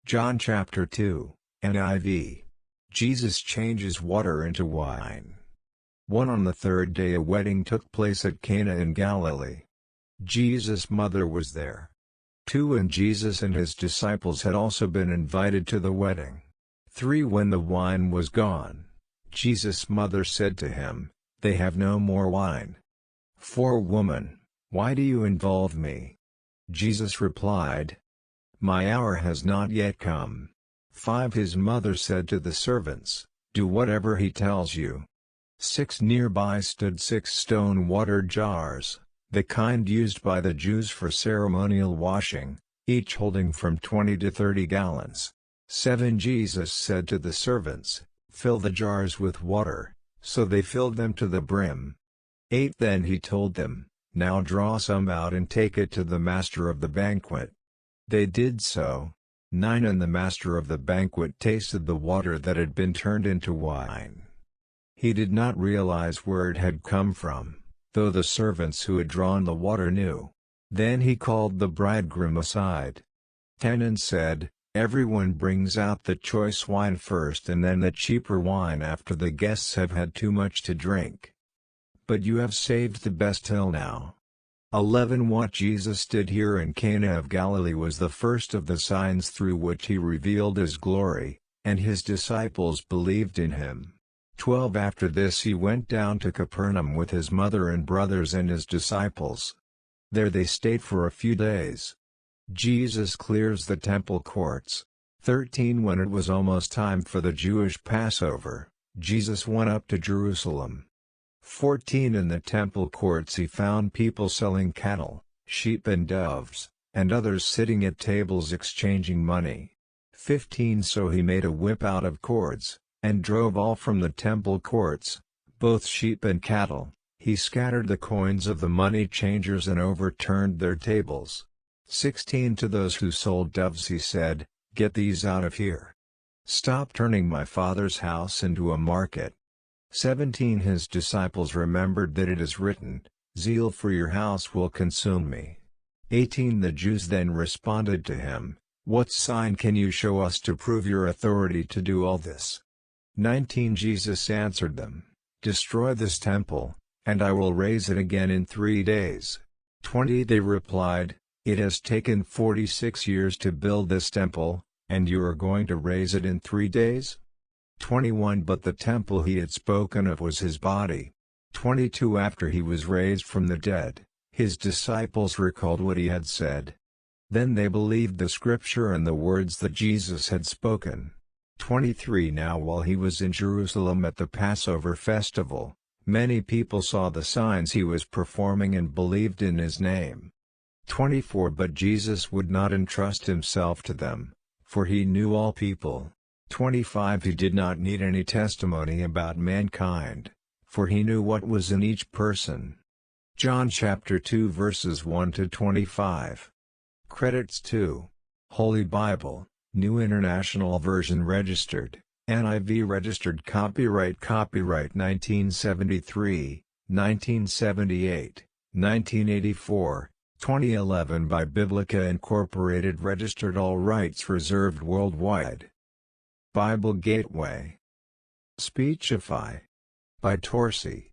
John chapter 2, NIV. Jesus changes water into wine. 1 On the third day a wedding took place at Cana in Galilee. Jesus' mother was there. 2 And Jesus and his disciples had also been invited to the wedding. 3 When the wine was gone, Jesus' mother said to him, "They have no more wine." 4 Woman, why do you involve me? Jesus replied, "My hour has not yet come." 5 His mother said to the servants, "Do whatever he tells you." 6 Nearby stood 6 stone water jars, the kind used by the Jews for ceremonial washing, each holding from 20 to 30 gallons. 7 Jesus said to the servants, "Fill the jars with water," so they filled them to the brim. 8 Then he told them, "Now draw some out and take it to the master of the banquet." They did so. 9 And the master of the banquet tasted the water that had been turned into wine. He did not realize where it had come from, though the servants who had drawn the water knew. Then he called the bridegroom aside. 10 And said, "Everyone brings out the choice wine first and then the cheaper wine after the guests have had too much to drink. But you have saved the best till now." 11 What Jesus did here in Cana of Galilee was the first of the signs through which he revealed his glory, and his disciples believed in him. 12 After this he went down to Capernaum with his mother and brothers and his disciples. There they stayed for a few days. Jesus clears the temple courts. 13 When it was almost time for the Jewish Passover, Jesus went up to Jerusalem. 14 In the temple courts he found people selling cattle, sheep and doves, and others sitting at tables exchanging money. 15 So he made a whip out of cords, and drove all from the temple courts, both sheep and cattle. He scattered the coins of the money changers and overturned their tables. 16 To those who sold doves he said, "Get these out of here. Stop turning my Father's house into a market." 17 His disciples remembered that it is written, "Zeal for your house will consume me." 18 The Jews then responded to him, "What sign can you show us to prove your authority to do all this?" 19 Jesus answered them, "Destroy this temple, and I will raise it again in 3 days." 20 They replied, "It has taken 46 years to build this temple, and you are going to raise it in 3 days?" 21 But the temple he had spoken of was his body. 22 After he was raised from the dead, his disciples recalled what he had said. Then they believed the scripture and the words that Jesus had spoken. 23 Now while he was in Jerusalem at the Passover festival, many people saw the signs he was performing and believed in his name. 24 But Jesus would not entrust himself to them, for he knew all people. 25 He did not need any testimony about mankind, for he knew what was in each person. John chapter 2 verses 1 to 25. Credits to Holy Bible, New International Version registered, NIV registered copyright 1973, 1978, 1984, 2011 by Biblica Incorporated registered all rights reserved worldwide. Bible Gateway. Speechify. By Torsi.